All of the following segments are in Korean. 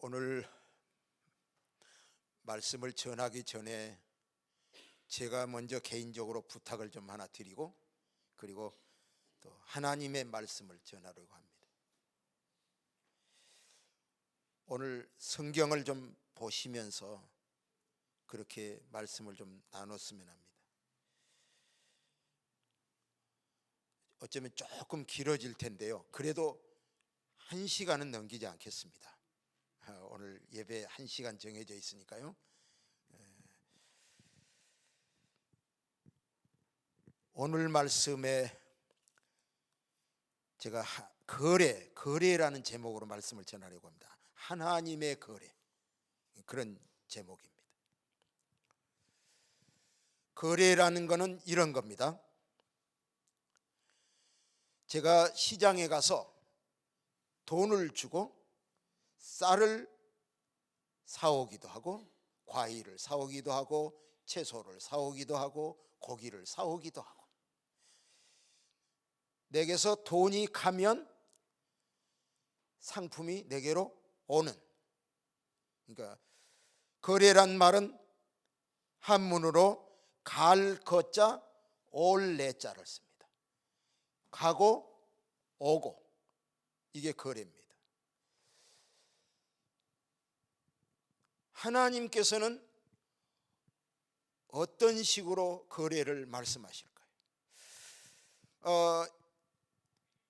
오늘 말씀을 전하기 전에 제가 먼저 개인적으로 부탁을 좀 하나 드리고 그리고 또 하나님의 말씀을 전하려고 합니다. 오늘 성경을 좀 보시면서 그렇게 말씀을 좀 나눴으면 합니다. 어쩌면 조금 길어질 텐데요. 그래도 1시간은 넘기지 않겠습니다. 오늘 예배 1시간 정해져 있으니까요. 오늘 말씀에 제가 거래라는 제목으로 말씀을 전하려고 합니다. 하나님의 거래, 그런 제목입니다. 거래라는 것은 이런 겁니다. 제가 시장에 가서 돈을 주고 쌀을 사오기도 하고 과일을 사오기도 하고 채소를 사오기도 하고 고기를 사오기도 하고, 내게서 돈이 가면 상품이 내게로 오는, 그러니까 거래란 말은 한문으로 갈 거자 올 내자를 씁니다. 가고 오고, 이게 거래입니다. 하나님께서는 어떤 식으로 거래를 말씀하실까요?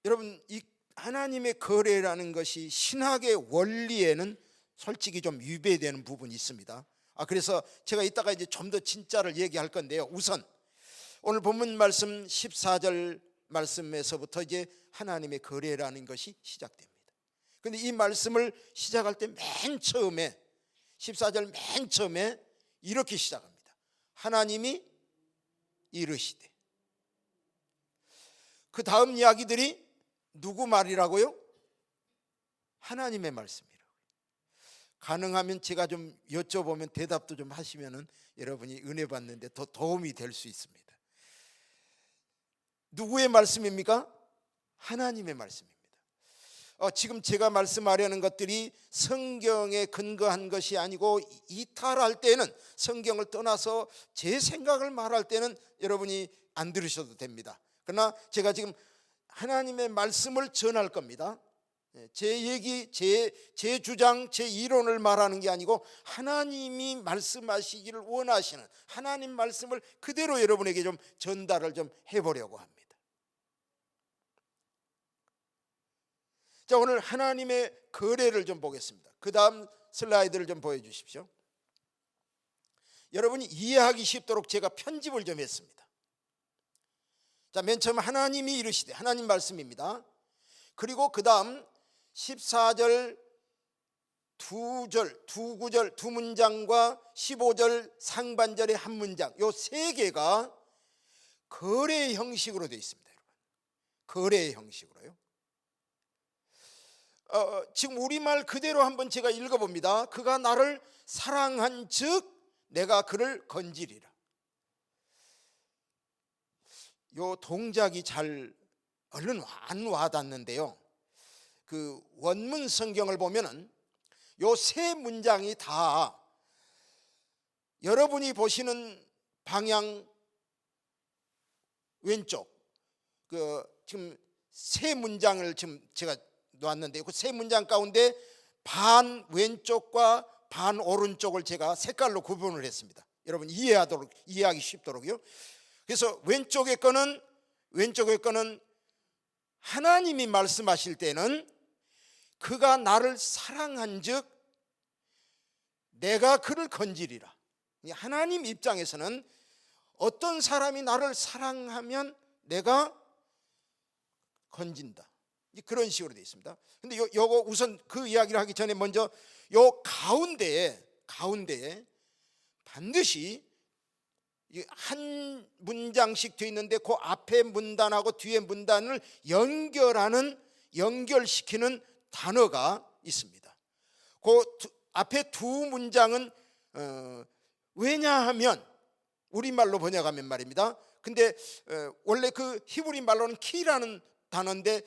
여러분, 이 하나님의 거래라는 것이 신학의 원리에는 솔직히 좀 위배되는 부분이 있습니다. 그래서 제가 이따가 이제 좀 더 진짜를 얘기할 건데요. 우선 오늘 본문 말씀 14절 말씀에서부터 이제 하나님의 거래라는 것이 시작됩니다. 그런데 이 말씀을 시작할 때 맨 처음에 14절 맨 처음에 이렇게 시작합니다. 하나님이 이르시되. 그 다음 이야기들이 누구 말이라고요? 하나님의 말씀이라고요. 가능하면 제가 좀 여쭤보면 대답도 좀 하시면은 여러분이 은혜 받는데 더 도움이 될 수 있습니다. 누구의 말씀입니까? 하나님의 말씀입니다. 지금 제가 말씀하려는 것들이 성경에 근거한 것이 아니고, 이탈할 때는, 성경을 떠나서 제 생각을 말할 때는 여러분이 안 들으셔도 됩니다. 그러나 제가 지금 하나님의 말씀을 전할 겁니다. 제 얘기, 제 주장, 제 이론을 말하는 게 아니고 하나님이 말씀하시기를 원하시는 하나님 말씀을 그대로 여러분에게 좀 전달을 좀 해보려고 합니다. 자, 오늘 하나님의 거래를 좀 보겠습니다. 그 다음 슬라이드를 좀 보여주십시오. 여러분이 이해하기 쉽도록 제가 편집을 좀 했습니다. 자, 맨 처음 하나님이 이르시되, 하나님 말씀입니다. 그리고 그 다음 14절 두 구절 두 문장과 15절 상반절의 한 문장, 요 세 개가 거래 형식으로 되어 있습니다. 여러분, 거래 형식으로요. 지금 우리말 그대로 한번 제가 읽어봅니다. 그가 나를 사랑한 즉 내가 그를 건지리라. 요 동작이 잘 얼른 안 와닿는데요. 그 원문 성경을 보면은 요 세 문장이 다 여러분이 보시는 방향 왼쪽, 지금 세 문장을 지금 제가 놓았는데, 그 세 문장 가운데 반 왼쪽과 반 오른쪽을 제가 색깔로 구분을 했습니다. 여러분 이해하기 쉽도록요. 그래서 왼쪽의 거는 하나님이 말씀하실 때는 그가 나를 사랑한즉 내가 그를 건지리라. 하나님 입장에서는 어떤 사람이 나를 사랑하면 내가 건진다, 그런 식으로 되어 있습니다. 근데 요거 우선 그 이야기를 하기 전에 먼저 요 가운데에 반드시 한 문장씩 되어 있는데 그 앞에 문단하고 뒤에 문단을 연결시키는 단어가 있습니다. 그 앞에 두 문장은 왜냐하면, 우리말로 번역하면 말입니다. 근데 원래 그 히브리 말로는 키라는 단어인데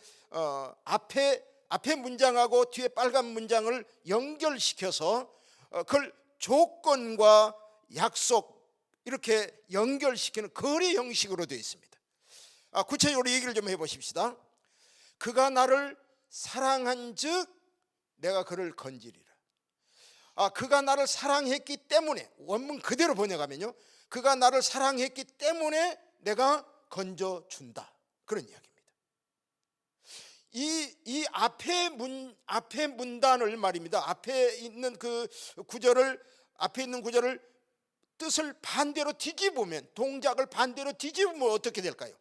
앞에 앞에 문장하고 뒤에 빨간 문장을 연결시켜서 그걸 조건과 약속 이렇게 연결시키는 거래 형식으로 되어 있습니다. 구체적으로 얘기를 좀 해보십시다. 그가 나를 사랑한 즉 내가 그를 건지리라. 그가 나를 사랑했기 때문에, 원문 그대로 번역하면요, 그가 나를 사랑했기 때문에 내가 건져준다, 그런 이야기입니다. 이 앞에 문단을 말입니다. 앞에 있는 구절을 뜻을 반대로 뒤집으면, 동작을 반대로 뒤집으면 어떻게 될까요?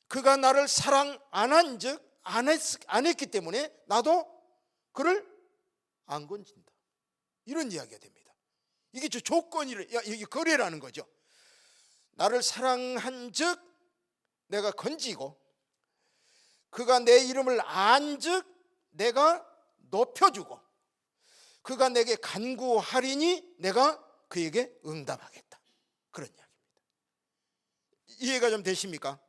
그가 나를 사랑 안 한 즉 안 했기 때문에 나도 그를 안 건진다, 이런 이야기가 됩니다. 이게 이게 거래라는 거죠. 나를 사랑한 즉 내가 건지고, 그가 내 이름을 안 즉 내가 높여주고, 그가 내게 간구하리니 내가 그에게 응답하겠다, 그런 이야기입니다. 이해가 좀 되십니까?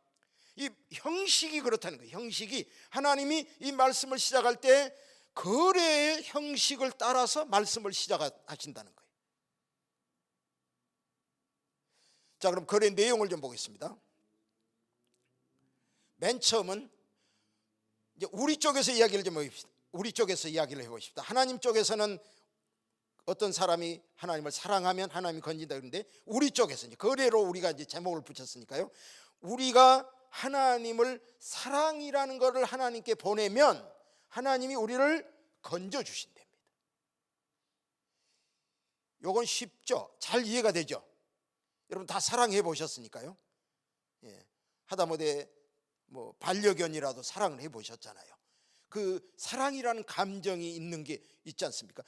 이 형식이 그렇다는 거예요. 형식이, 하나님이 이 말씀을 시작할 때 거래의 형식을 따라서 말씀을 시작하신다는 거예요. 자, 그럼 거래 내용을 좀 보겠습니다. 맨 처음은 이제 우리 쪽에서 이야기를 좀 해봅시다. 우리 쪽에서 이야기를 해봅시다. 하나님 쪽에서는 어떤 사람이 하나님을 사랑하면 하나님이 건진다 그러는데, 우리 쪽에서 이제 거래로 우리가 이제 제목을 붙였으니까요, 우리가 하나님을 사랑이라는 것을 하나님께 보내면 하나님이 우리를 건져 주신답니다. 요건 쉽죠? 잘 이해가 되죠? 여러분 다 사랑해 보셨으니까요. 하다못해 반려견이라도 사랑을 해 보셨잖아요. 그 사랑이라는 감정이 있는 게 있지 않습니까?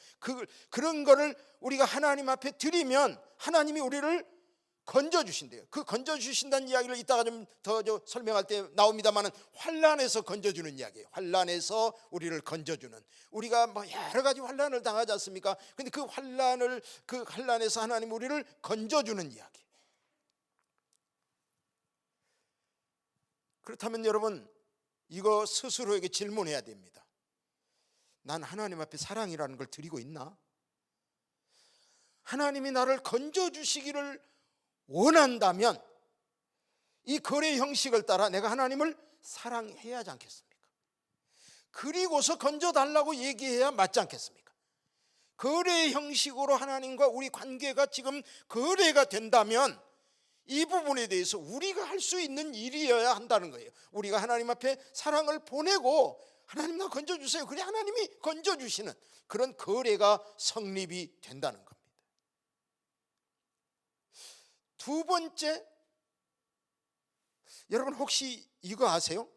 그런 거를 우리가 하나님 앞에 드리면 하나님이 우리를 건져 주신대요. 그 건져 주신다는 이야기를 이따가 좀 더 설명할 때 나옵니다만은, 환난에서 건져 주는 이야기예요. 환난에서 우리를 건져 주는, 우리가 여러 가지 환난을 당하지 않습니까? 근데 그 환난에서 하나님 우리를 건져 주는 이야기. 그렇다면 여러분, 이거 스스로에게 질문해야 됩니다. 난 하나님 앞에 사랑이라는 걸 드리고 있나? 하나님이 나를 건져 주시기를 원한다면 이 거래 형식을 따라 내가 하나님을 사랑해야 하지 않겠습니까? 그리고서 건져달라고 얘기해야 맞지 않겠습니까? 거래 형식으로 하나님과 우리 관계가 지금 거래가 된다면 이 부분에 대해서 우리가 할 수 있는 일이어야 한다는 거예요. 우리가 하나님 앞에 사랑을 보내고, 하나님 나 건져주세요, 그래 하나님이 건져주시는 그런 거래가 성립이 된다는 겁니다. 두 번째, 여러분 혹시 이거 아세요?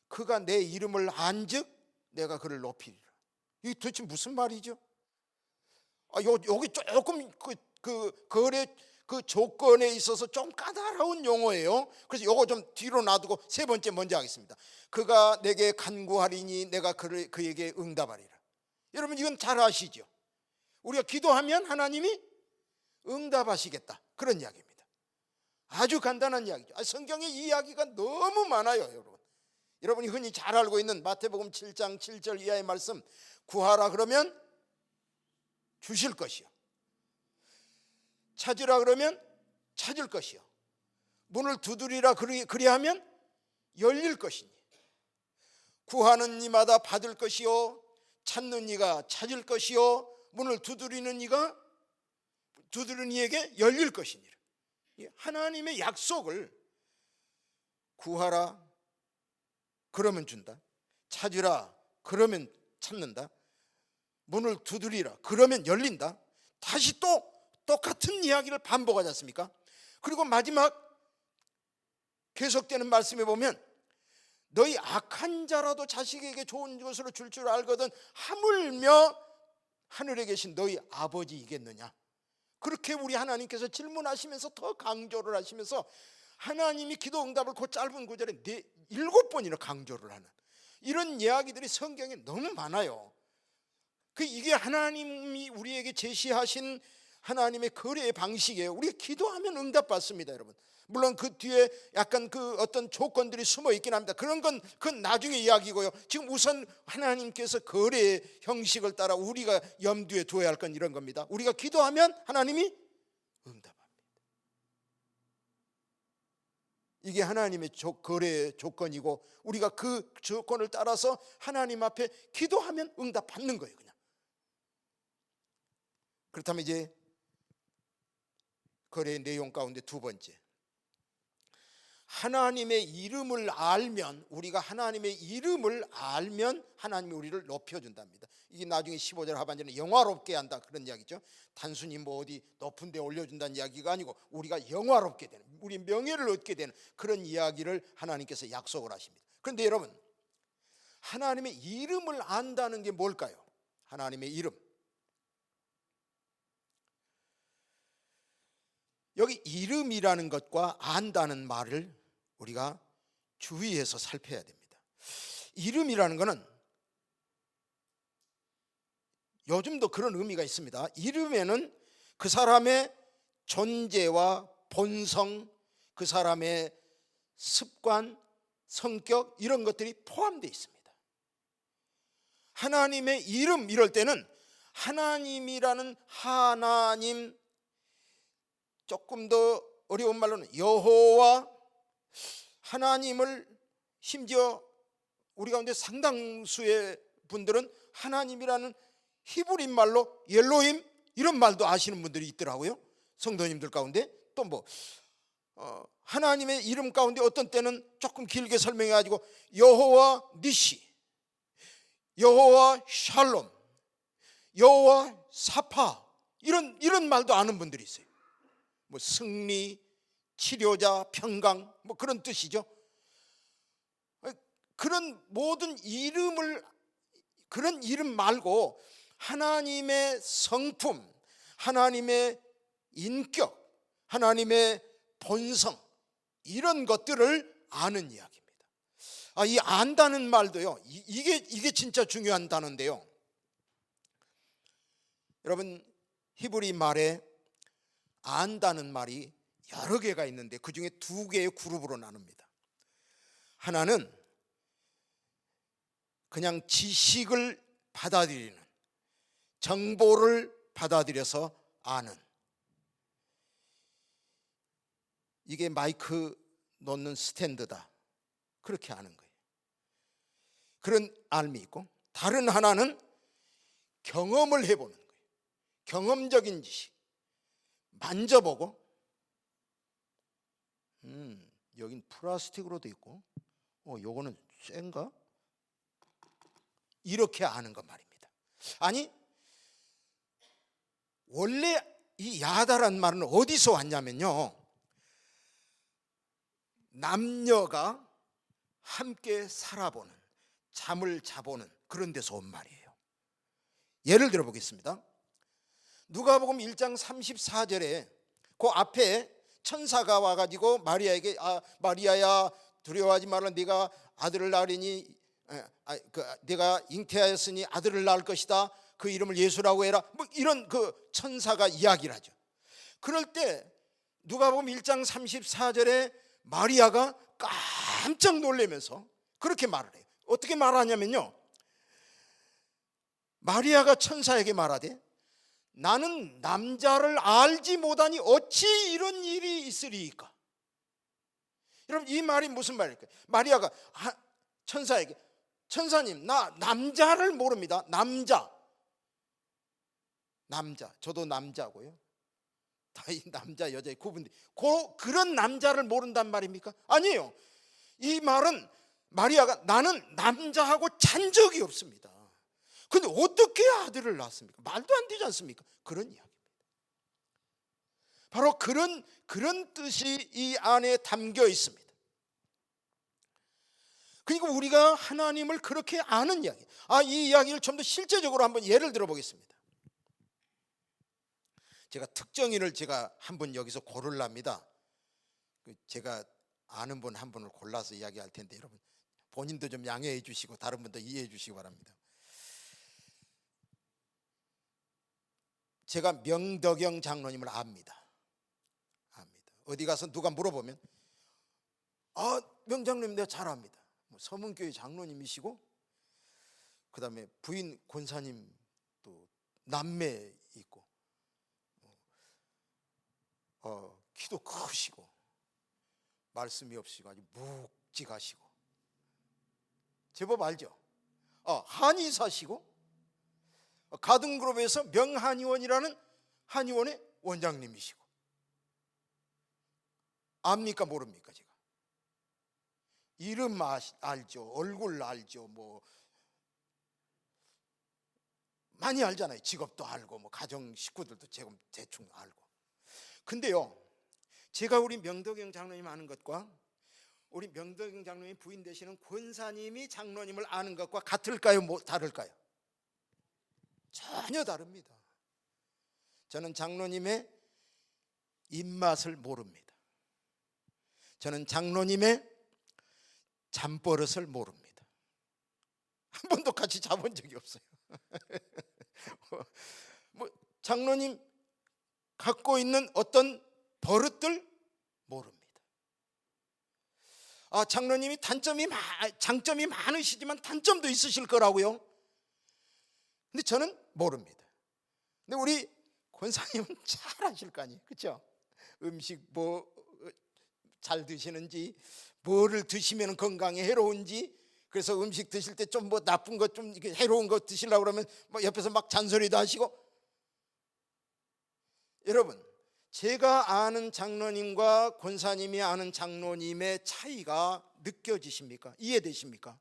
그가 내 이름을 안즉 내가 그를 높이리라. 이게 도대체 무슨 말이죠? 여기 조금 거래 조건에 있어서 좀 까다로운 용어예요. 그래서 이거 좀 뒤로 놔두고 세 번째 먼저 하겠습니다. 그가 내게 간구하리니 내가 그에게 응답하리라. 여러분 이건 잘 아시죠? 우리가 기도하면 하나님이 응답하시겠다, 그런 이야기입니다. 아주 간단한 이야기죠. 성경에 이 이야기가 너무 많아요. 여러분이 흔히 잘 알고 있는 마태복음 7장 7절 이하의 말씀, 구하라 그러면 주실 것이요, 찾으라 그러면 찾을 것이요, 문을 두드리라 그리하면 열릴 것이니, 구하는 이마다 받을 것이요, 찾는 이가 찾을 것이요, 문을 두드리는 이에게 열릴 것이니라. 하나님의 약속을, 구하라 그러면 준다, 찾으라 그러면 찾는다, 문을 두드리라 그러면 열린다. 다시 또 똑같은 이야기를 반복하지 않습니까? 그리고 마지막 계속되는 말씀에 보면, 너희 악한 자라도 자식에게 좋은 것으로 줄 줄 알거든 하물며 하늘에 계신 너희 아버지이겠느냐. 그렇게 우리 하나님께서 질문하시면서 더 강조를 하시면서, 하나님이 기도 응답을 그 짧은 구절에 7번이나 강조를 하는 이런 이야기들이 성경에 너무 많아요. 이게 하나님이 우리에게 제시하신 하나님의 거래의 방식이에요. 우리가 기도하면 응답받습니다, 여러분. 물론 그 뒤에 약간 그 어떤 조건들이 숨어 있긴 합니다. 그런 건 그건 나중에 이야기고요. 지금 우선 하나님께서 거래의 형식을 따라 우리가 염두에 두어야 할 건 이런 겁니다. 우리가 기도하면 하나님이 응답합니다. 이게 하나님의 거래의 조건이고, 우리가 그 조건을 따라서 하나님 앞에 기도하면 응답받는 거예요. 그냥. 그렇다면 이제 거래의 내용 가운데 두 번째, 하나님의 이름을 알면, 우리가 하나님의 이름을 알면 하나님이 우리를 높여준답니다. 이게 나중에 15절 하반절에 영화롭게 한다 그런 이야기죠. 단순히 뭐 어디 높은 데 올려준다는 이야기가 아니고 우리가 영화롭게 되는, 우리 명예를 얻게 되는 그런 이야기를 하나님께서 약속을 하십니다. 그런데 여러분, 하나님의 이름을 안다는 게 뭘까요? 하나님의 이름, 여기 이름이라는 것과 안다는 말을 우리가 주의해서 살펴야 됩니다. 이름이라는 것은 요즘도 그런 의미가 있습니다. 이름에는 그 사람의 존재와 본성, 그 사람의 습관, 성격, 이런 것들이 포함되어 있습니다. 하나님의 이름 이럴 때는 하나님이라는 하나님, 조금 더 어려운 말로는 여호와, 하나님을, 심지어 우리 가운데 상당수의 분들은 하나님이라는 히브리 말로 엘로힘 이런 말도 아시는 분들이 있더라고요. 성도님들 가운데. 또 뭐 하나님의 이름 가운데 어떤 때는 조금 길게 설명해 가지고 여호와 니시, 여호와 샬롬, 여호와 사파, 이런 말도 아는 분들이 있어요. 뭐 승리, 치료자, 평강, 뭐 그런 뜻이죠. 그런 모든 이름을, 그런 이름 말고 하나님의 성품, 하나님의 인격, 하나님의 본성, 이런 것들을 아는 이야기입니다. 이 안다는 말도요, 이게 진짜 중요한 단어인데요. 여러분, 히브리 말에 안다는 말이 여러 개가 있는데 그 중에 두 개의 그룹으로 나눕니다. 하나는 그냥 지식을 받아들이는, 정보를 받아들여서 아는, 이게 마이크 놓는 스탠드다, 그렇게 아는 거예요. 그런 알미 있고, 다른 하나는 경험을 해보는 거예요. 경험적인 지식, 만져보고, 여긴 플라스틱으로 돼 있고, 요거는 쇠인가? 이렇게 아는 것 말입니다. 아니, 원래 이 야다란 말은 어디서 왔냐면요, 남녀가 함께 살아보는, 잠을 자보는 그런 데서 온 말이에요. 예를 들어 보겠습니다. 누가복음 1장 34절에 그 앞에 천사가 와가지고 마리아에게, 마리아야 두려워하지 말라, 네가 아들을 낳으리니, 네가 잉태하였으니 아들을 낳을 것이다, 그 이름을 예수라고 해라, 뭐 이런 그 천사가 이야기를 하죠. 그럴 때 누가복음 1장 34절에 마리아가 깜짝 놀라면서 그렇게 말을 해요. 어떻게 말하냐면요, 마리아가 천사에게 말하되 나는 남자를 알지 못하니 어찌 이런 일이 있으리이까. 여러분, 이 말이 무슨 말일까요? 마리아가 천사에게, 천사님, 나 남자를 모릅니다. 남자, 저도 남자고요. 다 이 남자 여자의 구분이, 그런 남자를 모른단 말입니까? 아니에요. 이 말은 마리아가 나는 남자하고 잔 적이 없습니다. 근데 어떻게 아들을 낳습니까? 말도 안 되지 않습니까? 그런 이야기입니다. 바로 그런 뜻이 이 안에 담겨 있습니다. 그러니까 우리가 하나님을 그렇게 아는 이야기. 이 이야기를 좀 더 실제적으로 한번 예를 들어 보겠습니다. 제가 특정인을 한 분 여기서 고르랍니다. 제가 아는 분 한 분을 골라서 이야기할 텐데 여러분 본인도 좀 양해해 주시고 다른 분도 이해해 주시기 바랍니다. 제가 명덕영 장로님을 압니다. 어디 가서 누가 물어보면 명장로님 내가 잘 압니다. 뭐 서문교회 장로님이시고 그 다음에 부인 권사님 또 남매 있고 키도 크시고 말씀이 없이고 아주 묵직하시고 제법 알죠? 한의사시고 가든그룹에서 명한의원이라는 한의원의 원장님이시고 압니까 모릅니까? 제가 이름 알죠, 얼굴 알죠, 뭐 많이 알잖아요. 직업도 알고 뭐 가정 식구들도 지금 대충 알고. 근데요, 제가 우리 명덕영 장로님 아는 것과 우리 명덕영 장로님 부인 되시는 권사님이 장로님을 아는 것과 같을까요? 뭐 다를까요? 전혀 다릅니다. 저는 장로님의 입맛을 모릅니다. 저는 장로님의 잠버릇을 모릅니다. 한 번도 같이 자본 적이 없어요. 뭐 장로님 갖고 있는 어떤 버릇들 모릅니다. 장로님이 장점이 많으시지만 단점도 있으실 거라고요. 근데 저는 모릅니다. 근데 우리 권사님은 잘 아실 거 아니에요, 그렇죠? 음식 뭐 잘 드시는지, 뭐를 드시면 건강에 해로운지. 그래서 음식 드실 때 좀 뭐 나쁜 것 좀 해로운 거 드시려고 그러면 뭐 옆에서 막 잔소리도 하시고. 여러분, 제가 아는 장로님과 권사님이 아는 장로님의 차이가 느껴지십니까? 이해되십니까?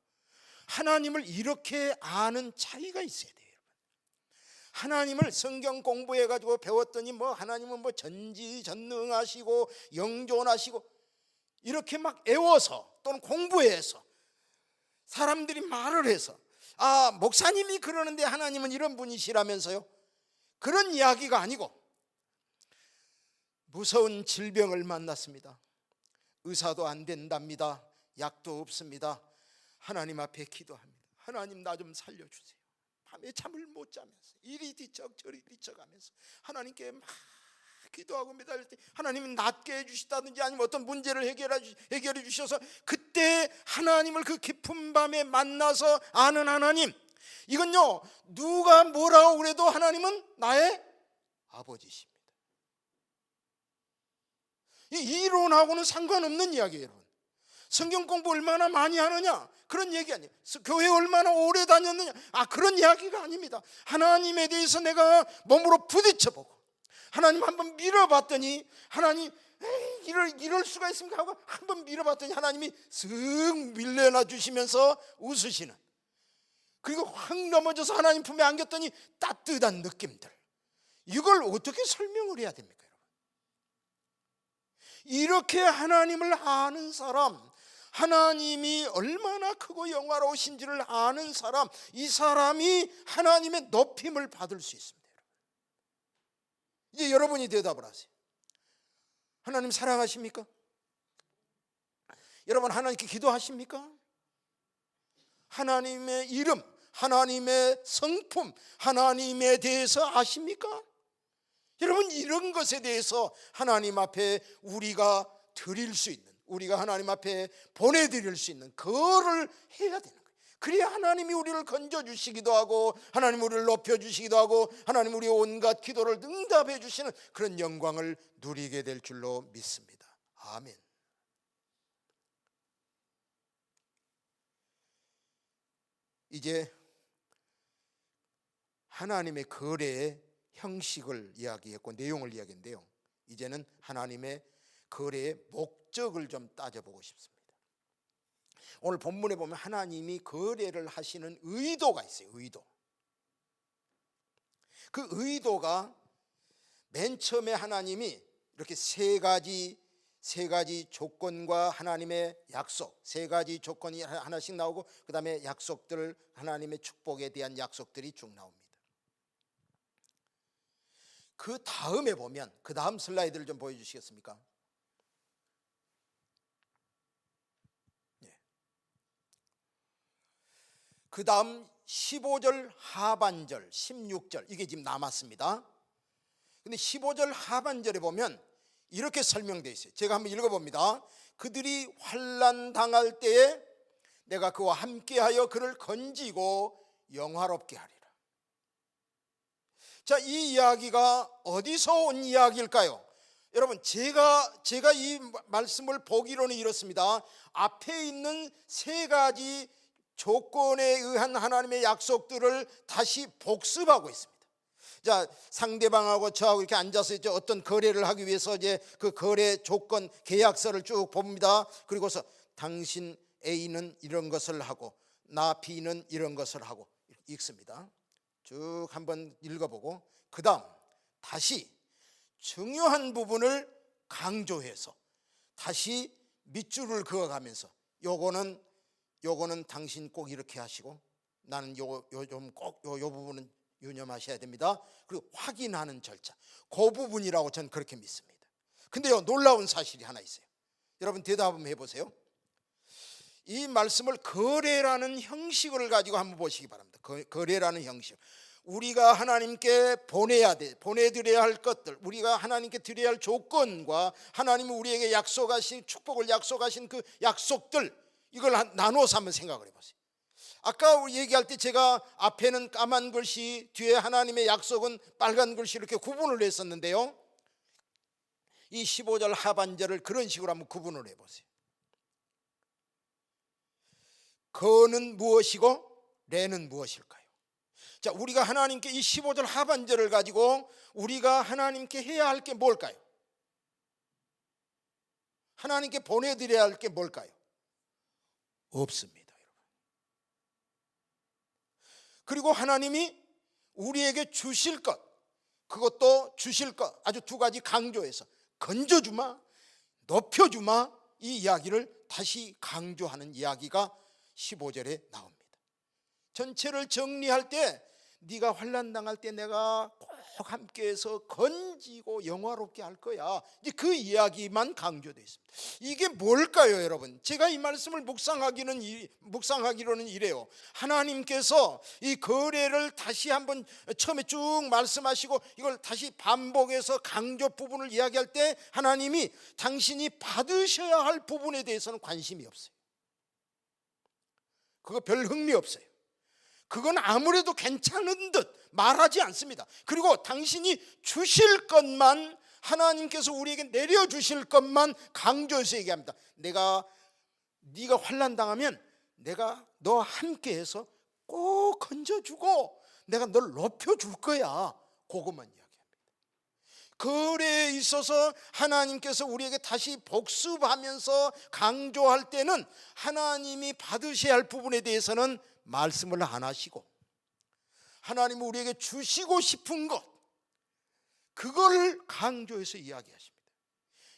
하나님을 이렇게 아는 차이가 있어야 돼요. 하나님을 성경 공부해가지고 배웠더니 뭐 하나님은 뭐 전지전능하시고 영존하시고 이렇게 막 애워서 또는 공부해서 사람들이 말을 해서 목사님이 그러는데 하나님은 이런 분이시라면서요. 그런 이야기가 아니고 무서운 질병을 만났습니다. 의사도 안 된답니다. 약도 없습니다. 하나님 앞에 기도합니다. 하나님 나 좀 살려주세요. 밤에 잠을 못 자면서 이리 뒤척 저리 뒤척하면서 하나님께 막 기도하고 매달릴 때 하나님이 낫게 해주시다든지 아니면 어떤 문제를 해결해 주셔서 그때 하나님을 그 깊은 밤에 만나서 아는 하나님, 이건요 누가 뭐라고 그래도 하나님은 나의 아버지십니다. 이 이론하고는 상관없는 이야기예요. 여러분, 성경 공부 얼마나 많이 하느냐 그런 얘기 아니에요. 교회 얼마나 오래 다녔느냐 그런 이야기가 아닙니다. 하나님에 대해서 내가 몸으로 부딪혀보고 하나님 한번 밀어봤더니 하나님 이럴 수가 있습니까 하고 한번 밀어봤더니 하나님이 쓱 밀려나 주시면서 웃으시는, 그리고 확 넘어져서 하나님 품에 안겼더니 따뜻한 느낌들, 이걸 어떻게 설명을 해야 됩니까 여러분? 이렇게 하나님을 아는 사람, 하나님이 얼마나 크고 영화로우신지를 아는 사람, 이 사람이 하나님의 높임을 받을 수 있습니다. 이제 여러분이 대답을 하세요. 하나님 사랑하십니까? 여러분 하나님께 기도하십니까? 하나님의 이름, 하나님의 성품, 하나님에 대해서 아십니까? 여러분 이런 것에 대해서 하나님 앞에 우리가 드릴 수 있는, 우리가 하나님 앞에 보내드릴 수 있는 그거를 해야 되는 거예요. 그래야 하나님이 우리를 건져주시기도 하고 하나님 우리를 높여주시기도 하고 하나님 우리의 온갖 기도를 응답해 주시는 그런 영광을 누리게 될 줄로 믿습니다. 아멘. 이제 하나님의 거래의 형식을 이야기했고 내용을 이야기했는데요, 이제는 하나님의 거래의 목적을 좀 따져보고 싶습니다. 오늘 본문에 보면 하나님이 거래를 하시는 의도가 있어요. 의도. 그 의도가 맨 처음에 하나님이 이렇게 세 가지 조건과 하나님의 약속, 세 가지 조건이 하나씩 나오고 그 다음에 약속들, 하나님의 축복에 대한 약속들이 쭉 나옵니다. 그 다음에 보면, 그 다음 슬라이드를 좀 보여주시겠습니까? 그 다음 15절 하반절, 16절 이게 지금 남았습니다. 근데 15절 하반절에 보면 이렇게 설명되어 있어요. 제가 한번 읽어봅니다. 그들이 환난 당할 때에 내가 그와 함께하여 그를 건지고 영화롭게 하리라. 자, 이 이야기가 어디서 온 이야기일까요? 여러분, 제가 이 말씀을 보기로는 이렇습니다. 앞에 있는 세 가지 조건에 의한 하나님의 약속들을 다시 복습하고 있습니다. 자, 상대방하고 저하고 이렇게 앉아서 이제 어떤 거래를 하기 위해서 이제 그 거래 조건 계약서를 쭉 봅니다. 그리고서 당신 A는 이런 것을 하고 나 B는 이런 것을 하고 읽습니다. 쭉 한번 읽어보고 그 다음 다시 중요한 부분을 강조해서 다시 밑줄을 그어가면서 요거는 당신 꼭 이렇게 하시고 나는 요 부분은 유념하셔야 됩니다. 그리고 확인하는 절차, 그 부분이라고 저는 그렇게 믿습니다. 근데요, 놀라운 사실이 하나 있어요. 여러분 대답 한번 해보세요. 이 말씀을 거래라는 형식을 가지고 한번 보시기 바랍니다. 거래라는 형식, 우리가 하나님께 보내드려야 할 것들, 우리가 하나님께 드려야 할 조건과 하나님이 우리에게 약속하신 축복을 약속하신 그 약속들, 이걸 나눠서 한번 생각을 해보세요. 아까 얘기할 때 제가 앞에는 까만 글씨, 뒤에 하나님의 약속은 빨간 글씨 이렇게 구분을 했었는데요, 이 15절 하반절을 그런 식으로 한번 구분을 해보세요. 거는 무엇이고 레는 무엇일까요? 자, 우리가 하나님께 이 15절 하반절을 가지고 우리가 하나님께 해야 할 게 뭘까요? 하나님께 보내드려야 할 게 뭘까요? 없습니다, 여러분. 그리고 하나님이 우리에게 주실 것, 그것도 주실 것 아주 두 가지 강조해서 건져주마, 높여주마, 이 이야기를 다시 강조하는 이야기가 15절에 나옵니다. 전체를 정리할 때 네가 환난 당할 때 내가 꼭 함께해서 건지고 영화롭게 할 거야, 이제 그 이야기만 강조되어 있습니다. 이게 뭘까요, 여러분? 제가 이 말씀을 묵상하기로는 이래요. 하나님께서 이 거래를 다시 한번 처음에 쭉 말씀하시고 이걸 다시 반복해서 강조 부분을 이야기할 때 하나님이 당신이 받으셔야 할 부분에 대해서는 관심이 없어요. 그거 별 흥미 없어요. 그건 아무래도 괜찮은 듯 말하지 않습니다. 그리고 당신이 주실 것만, 하나님께서 우리에게 내려주실 것만 강조해서 얘기합니다. 네가 환난 당하면 내가 너와 함께해서 꼭 건져주고 내가 널 높여줄 거야, 그것만 이야기합니다. 거래에 있어서 하나님께서 우리에게 다시 복습하면서 강조할 때는 하나님이 받으셔야 할 부분에 대해서는 말씀을 안 하시고, 하나님이 우리에게 주시고 싶은 것, 그걸 강조해서 이야기하십니다.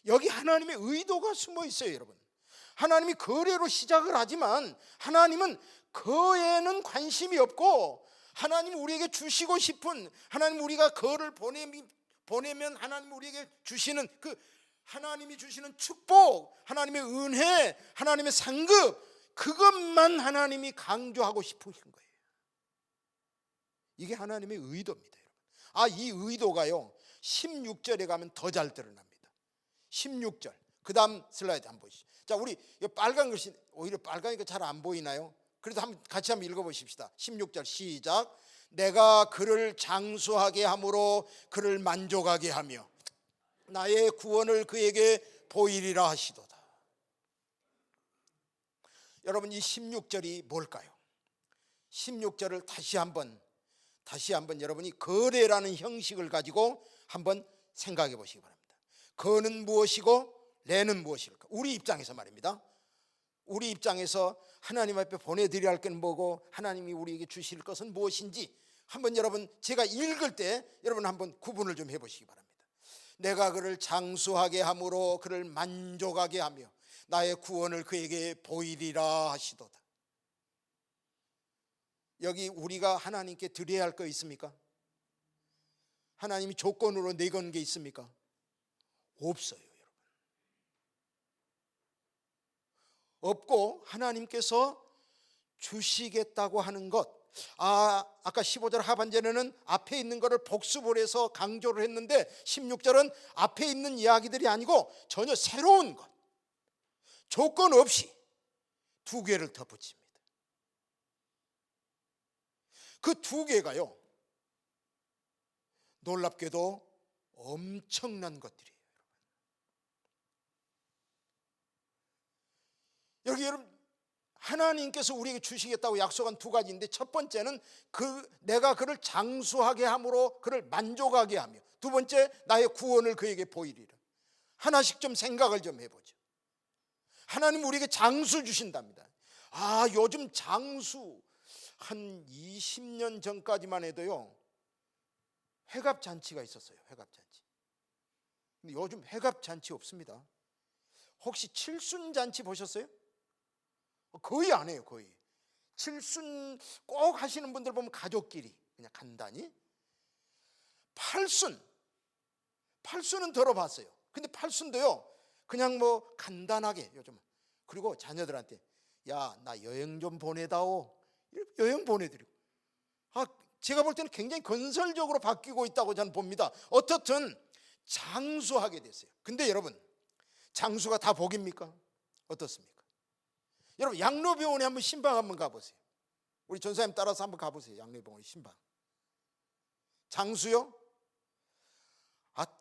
여기 하나님의 의도가 숨어 있어요, 여러분. 하나님이 거래로 시작을 하지만 하나님은 거에는 관심이 없고, 하나님 우리에게 주시고 싶은, 하나님 우리가 거를 보내면 하나님 우리에게 주시는 그 하나님이 주시는 축복, 하나님의 은혜, 하나님의 상급, 그것만 하나님이 강조하고 싶으신 거예요. 이게 하나님의 의도입니다, 여러분. 이 의도가요 16절에 가면 더 잘 드러납니다. 16절 그 다음 슬라이드 한번 보시죠. 자, 우리 빨간 글씨, 오히려 빨간이니까 잘 안 보이나요? 그래도 같이 한번 읽어보십시다. 16절 시작. 내가 그를 장수하게 함으로 그를 만족하게 하며 나의 구원을 그에게 보이리라 하시도다. 여러분, 이 16절이 뭘까요? 16절을 다시 한번 여러분이 거래라는 형식을 가지고 한번 생각해 보시기 바랍니다. 거는 무엇이고 레는 무엇일까? 우리 입장에서 말입니다. 우리 입장에서 하나님 앞에 보내드려야 할 건 뭐고 하나님이 우리에게 주실 것은 무엇인지 한번 여러분, 제가 읽을 때 여러분 한번 구분을 좀 해보시기 바랍니다. 내가 그를 장수하게 함으로 그를 만족하게 하며 나의 구원을 그에게 보이리라 하시도다. 여기 우리가 하나님께 드려야 할 거 있습니까? 하나님이 조건으로 내건 게 있습니까? 없어요, 여러분. 없고 하나님께서 주시겠다고 하는 것, 아까 15절 하반절에는 앞에 있는 것을 복습을 해서 강조를 했는데 16절은 앞에 있는 이야기들이 아니고 전혀 새로운 것, 조건 없이 두 개를 더 붙입니다. 그 두 개가요, 놀랍게도 엄청난 것들이에요. 여러분, 하나님께서 우리에게 주시겠다고 약속한 두 가지인데, 첫 번째는 내가 그를 장수하게 함으로 그를 만족하게 하며, 두 번째 나의 구원을 그에게 보이리라. 하나씩 좀 생각을 좀 해보죠. 하나님 우리에게 장수 주신답니다. 요즘 장수 한 20년 전까지만 해도요, 회갑잔치가 있었어요. 회갑잔치. 근데 요즘 회갑잔치 없습니다. 혹시 칠순잔치 보셨어요? 거의 안 해요. 거의. 칠순 꼭 하시는 분들 보면 가족끼리 그냥 간단히. 팔순은 들어봤어요. 근데 팔순도요, 그냥 뭐 간단하게 요즘. 그리고 자녀들한테 야, 나 여행 좀 보내다오. 여행 보내드리고. 제가 볼 때는 굉장히 건설적으로 바뀌고 있다고 저는 봅니다. 어떻든 장수하게 됐어요. 근데 여러분, 장수가 다 복입니까? 어떻습니까? 여러분, 양로병원에 한번 신방 한번 가보세요. 우리 전사님 따라서 한번 가보세요. 양로병원에 신방. 장수요?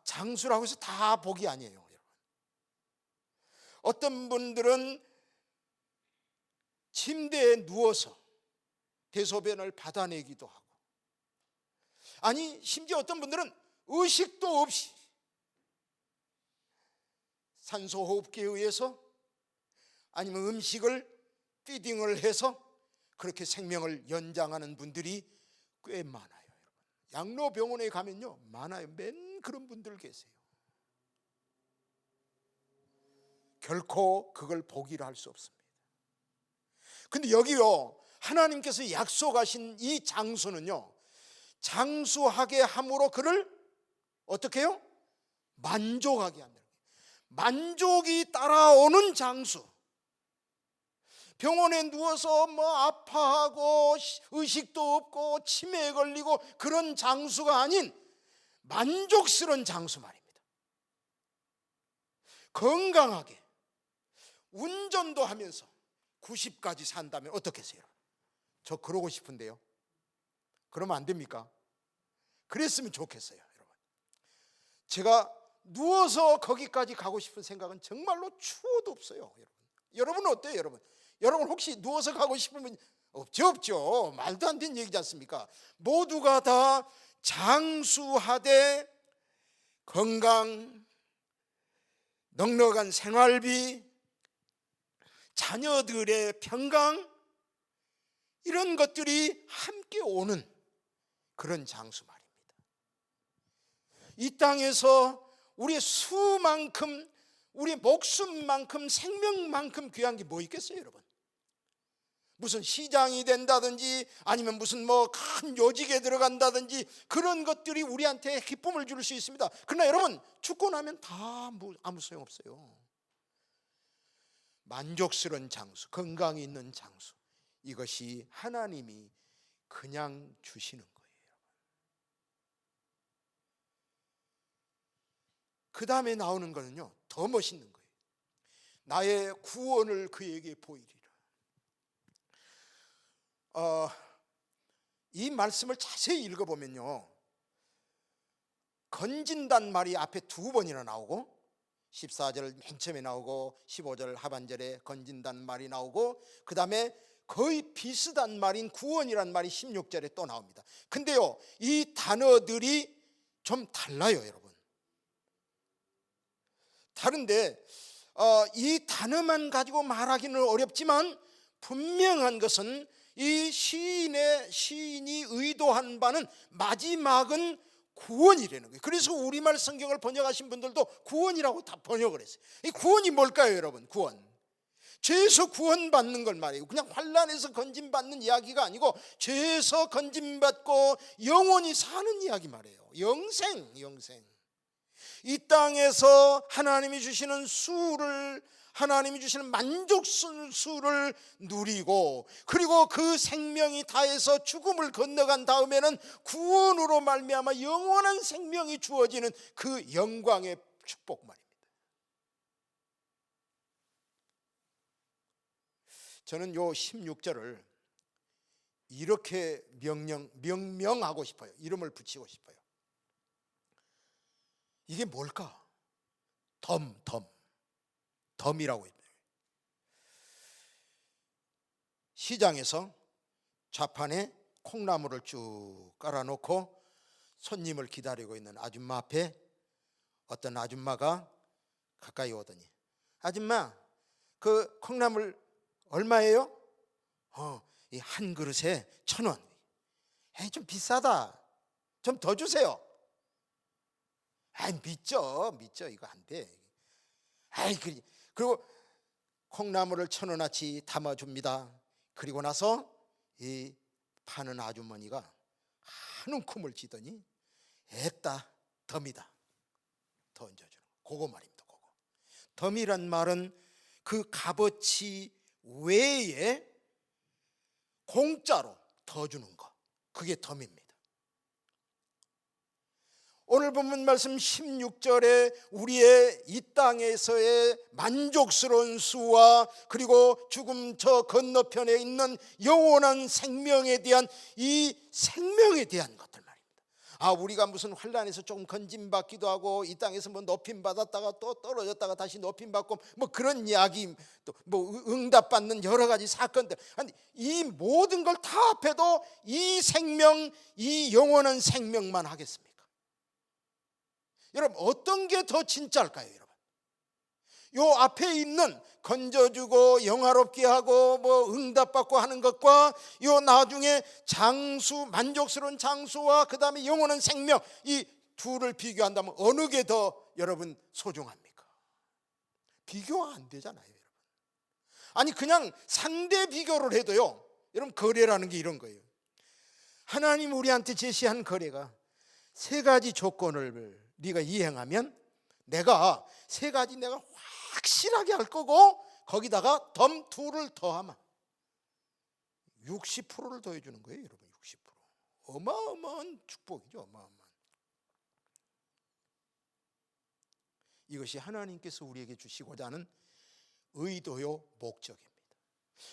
장수라고 해서 다 복이 아니에요, 여러분. 어떤 분들은 침대에 누워서 대소변을 받아내기도 하고, 아니 심지어 어떤 분들은 의식도 없이 산소호흡기에 의해서 아니면 음식을 피딩을 해서 그렇게 생명을 연장하는 분들이 꽤 많아요. 여러분, 양로병원에 가면요, 많아요. 맨 그런 분들 계세요. 결코 그걸 복이라 할 수 없습니다. 근데 여기요, 하나님께서 약속하신 이 장수는요, 장수하게 함으로 그를 어떻게 해요? 만족하게 한다. 만족이 따라오는 장수. 병원에 누워서 뭐 아파하고 의식도 없고 치매에 걸리고 그런 장수가 아닌 만족스러운 장수 말입니다. 건강하게 운전도 하면서 90까지 산다면 어떻겠어요? 저 그러고 싶은데요. 그러면 안 됩니까? 그랬으면 좋겠어요, 여러분. 제가 누워서 거기까지 가고 싶은 생각은 정말로 추워도 없어요, 여러분. 여러분은 어때요, 여러분? 여러분 혹시 누워서 가고 싶으면 없죠. 말도 안 되는 얘기지 않습니까? 모두가 다 장수하되 건강, 넉넉한 생활비, 자녀들의 평강, 이런 것들이 함께 오는 그런 장수 말입니다. 이 땅에서 우리의 수만큼, 우리의 목숨만큼, 생명만큼 귀한 게 뭐 있겠어요, 여러분? 무슨 시장이 된다든지 아니면 무슨 뭐 큰 요직에 들어간다든지 그런 것들이 우리한테 기쁨을 줄 수 있습니다. 그러나 여러분, 죽고 나면 다 아무 소용없어요. 만족스러운 장수, 건강이 있는 장수, 이것이 하나님이 그냥 주시는 거예요. 그 다음에 나오는 거는요, 더 멋있는 거예요. 나의 구원을 그에게 보이리라. 이 말씀을 자세히 읽어보면요, 건진단 말이 앞에 두 번이나 나오고 14절 맨 처음에 나오고 15절 하반절에 건진단 말이 나오고, 그 다음에 거의 비슷한 말인 구원이란 말이 16절에 또 나옵니다. 근데요, 이 단어들이 좀 달라요, 여러분. 다른데 이 단어만 가지고 말하기는 어렵지만 분명한 것은 이 시인이 의도한 바는 마지막은 구원이라는 거예요. 그래서 우리말 성경을 번역하신 분들도 구원이라고 다 번역을 했어요. 이 구원이 뭘까요, 여러분? 구원, 죄에서 구원받는 걸 말해요. 그냥 환난에서 건진받는 이야기가 아니고 죄에서 건진받고 영원히 사는 이야기 말해요. 영생. 이 땅에서 하나님이 주시는 수를 하나님이 주시는 만족수를 누리고, 그리고 그 생명이 다해서 죽음을 건너간 다음에는 구원으로 말미암아 영원한 생명이 주어지는 그 영광의 축복 말입니다. 저는 요 16절을 이렇게 명명하고 싶어요. 이름을 붙이고 싶어요. 이게 뭘까? 덤이라고 했어요. 시장에서 좌판에 콩나물을 쭉 깔아놓고 손님을 기다리고 있는 아줌마 앞에 어떤 아줌마가 가까이 오더니, 아줌마, 그 콩나물 얼마예요? 이 한 그릇에 1,000원. 에이, 좀 비싸다. 좀 더 주세요. 믿죠. 이거 안 돼. 그리고 콩나물을 1,000원어치 담아줍니다. 그리고 나서 이 파는 아주머니가 한 움큼을 쥐더니, 애따, 덤이다. 더 얹어주는 거. 그거 말입니다. 그거. 덤이란 말은 그 값어치 외에 공짜로 더 주는 거, 그게 덤입니다. 오늘 본문 말씀 16절에 우리의 이 땅에서의 만족스러운 수와, 그리고 죽음 저 건너편에 있는 영원한 생명에 대한, 이 생명에 대한 것들 말입니다. 우리가 무슨 환난에서 조금 건짐받기도 하고, 이 땅에서 뭐 높임 받았다가 또 떨어졌다가 다시 높임 받고, 뭐 그런 이야기, 또 뭐 응답받는 여러 가지 사건들, 아니 이 모든 걸 다 합해도 이 생명, 이 영원한 생명만 하겠습니까? 여러분, 어떤 게 더 진짜일까요, 여러분? 요 앞에 있는 건져주고 영화롭게 하고 뭐 응답받고 하는 것과, 요 나중에 장수, 만족스러운 장수와 그 다음에 영원한 생명, 이 둘을 비교한다면 어느 게 더 여러분 소중합니까? 비교가 안 되잖아요, 여러분. 아니 그냥 상대 비교를 해도요, 여러분, 거래라는 게 이런 거예요. 하나님 우리한테 제시한 거래가 세 가지 조건을 네가 이행하면 내가 세 가지 내가 확실하게 할 거고, 거기다가 덤 2를 더하면 60%를 더해 주는 거예요, 여러분. 60%. 어마어마한 축복이죠. 어마어마한. 이것이 하나님께서 우리에게 주시고자 하는 의도요, 목적입니다.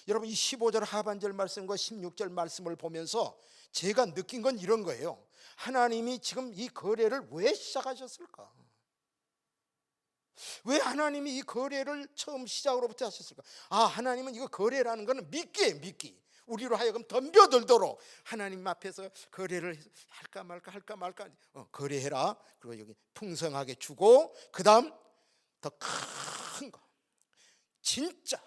여러분, 이 15절 하반절 말씀과 16절 말씀을 보면서 제가 느낀 건 이런 거예요. 하나님이 지금 이 거래를 왜 시작하셨을까? 왜 하나님이 이 거래를 처음 시작으로부터 하셨을까? 하나님은 이거 거래라는 거는 미끼예요, 미끼. 우리로 하여금 덤벼들도록 하나님 앞에서 거래를 할까 말까 거래해라. 그리고 여기 풍성하게 주고, 그 다음 더 큰 거, 진짜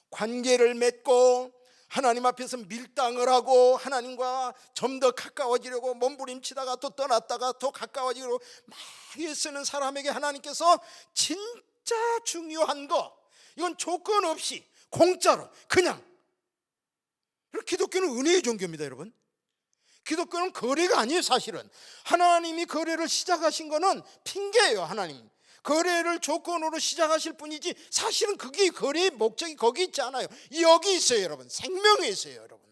관계를 맺고 하나님 앞에서 밀당을 하고 하나님과 좀 더 가까워지려고 몸부림치다가 또 떠났다가 더 가까워지려고 막 애쓰는 사람에게 하나님께서 진짜 중요한 거, 이건 조건 없이 공짜로 그냥. 기독교는 은혜의 종교입니다, 여러분. 기독교는 거래가 아니에요. 사실은 하나님이 거래를 시작하신 거는 핑계예요. 하나님 거래를 조건으로 시작하실 뿐이지, 사실은 그게 거래의 목적이 거기 있지 않아요. 여기 있어요, 여러분. 생명에 있어요, 여러분.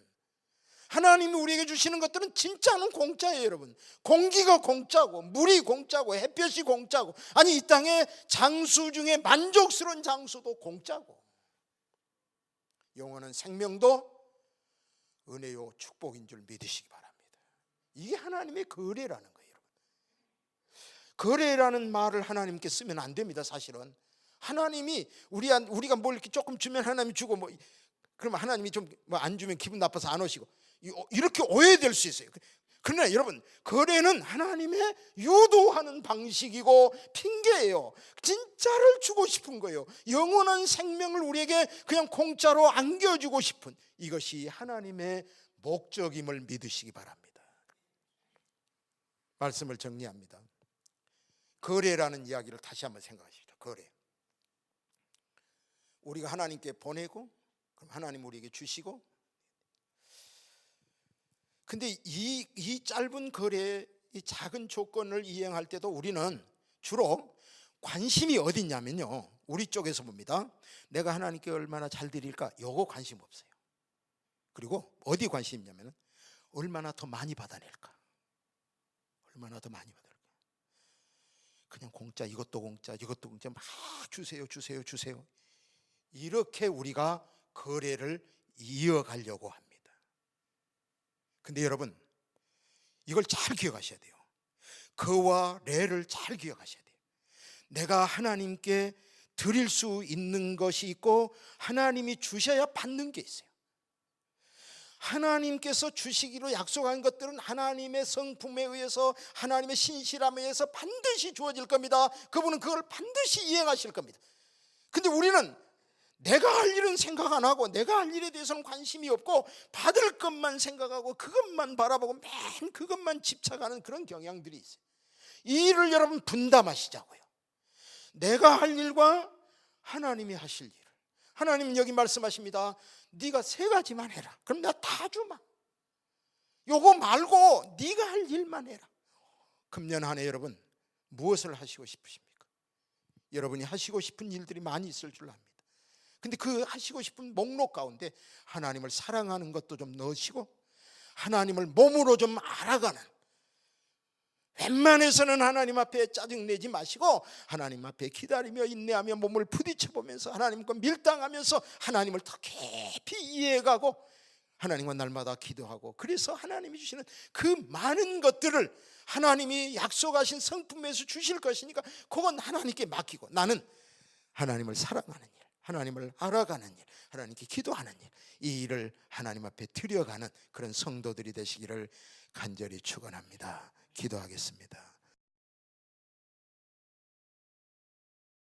하나님이 우리에게 주시는 것들은 진짜는 공짜예요, 여러분. 공기가 공짜고, 물이 공짜고, 햇볕이 공짜고, 아니 이 땅의 장수 중에 만족스러운 장수도 공짜고, 영원한 생명도 은혜요 축복인 줄 믿으시기 바랍니다. 이게 하나님의 거래라는 거예요, 여러분. 거래라는 말을 하나님께 쓰면 안 됩니다. 사실은 하나님이 우리가 뭘 이렇게 조금 주면 하나님이 주고, 뭐 그러면 하나님이 좀 뭐 안 주면 기분 나빠서 안 오시고, 이렇게 오해될 수 있어요. 그러나 여러분, 거래는 하나님의 유도하는 방식이고 핑계예요. 진짜를 주고 싶은 거예요. 영원한 생명을 우리에게 그냥 공짜로 안겨주고 싶은, 이것이 하나님의 목적임을 믿으시기 바랍니다. 말씀을 정리합니다. 거래라는 이야기를 다시 한번 생각하시죠. 거래. 우리가 하나님께 보내고, 그럼 하나님 우리에게 주시고, 근데 이 짧은 거래, 이 작은 조건을 이행할 때도 우리는 주로 관심이 어디 있냐면요, 우리 쪽에서 봅니다. 내가 하나님께 얼마나 잘 드릴까? 요거 관심 없어요. 그리고 어디 관심이 있냐면 얼마나 더 많이 받아낼까? 얼마나 더 많이 받아낼까? 그냥 공짜, 이것도 공짜, 이것도 공짜, 막 주세요, 주세요, 주세요. 이렇게 우리가 거래를 이어가려고 합니다. 근데 여러분, 이걸 잘 기억하셔야 돼요. 그와 레를 잘 기억하셔야 돼요. 내가 하나님께 드릴 수 있는 것이 있고 하나님이 주셔야 받는 게 있어요. 하나님께서 주시기로 약속한 것들은 하나님의 성품에 의해서, 하나님의 신실함에 의해서 반드시 주어질 겁니다. 그분은 그걸 반드시 이행하실 겁니다. 근데 우리는 내가 할 일은 생각 안 하고, 내가 할 일에 대해서는 관심이 없고, 받을 것만 생각하고 그것만 바라보고 맨 그것만 집착하는 그런 경향들이 있어요. 이 일을 여러분 분담하시자고요. 내가 할 일과 하나님이 하실 일. 하나님 여기 말씀하십니다. 네가 3가지만 해라. 그럼 내가 다 주마. 요거 말고 네가 할 일만 해라. 금년 한 해 여러분 무엇을 하시고 싶으십니까? 여러분이 하시고 싶은 일들이 많이 있을 줄 압니다. 근데 그 하시고 싶은 목록 가운데 하나님을 사랑하는 것도 좀 넣으시고, 하나님을 몸으로 좀 알아가는, 웬만해서는 하나님 앞에 짜증내지 마시고 하나님 앞에 기다리며 인내하며 몸을 부딪혀보면서 하나님과 밀당하면서 하나님을 더 깊이 이해해가고 하나님과 날마다 기도하고, 그래서 하나님이 주시는 그 많은 것들을 하나님이 약속하신 성품에서 주실 것이니까 그건 하나님께 맡기고, 나는 하나님을 사랑하는 일, 하나님을 알아가는 일, 하나님께 기도하는 일, 이 일을 하나님 앞에 드려가는 그런 성도들이 되시기를 간절히 축원합니다. 기도하겠습니다.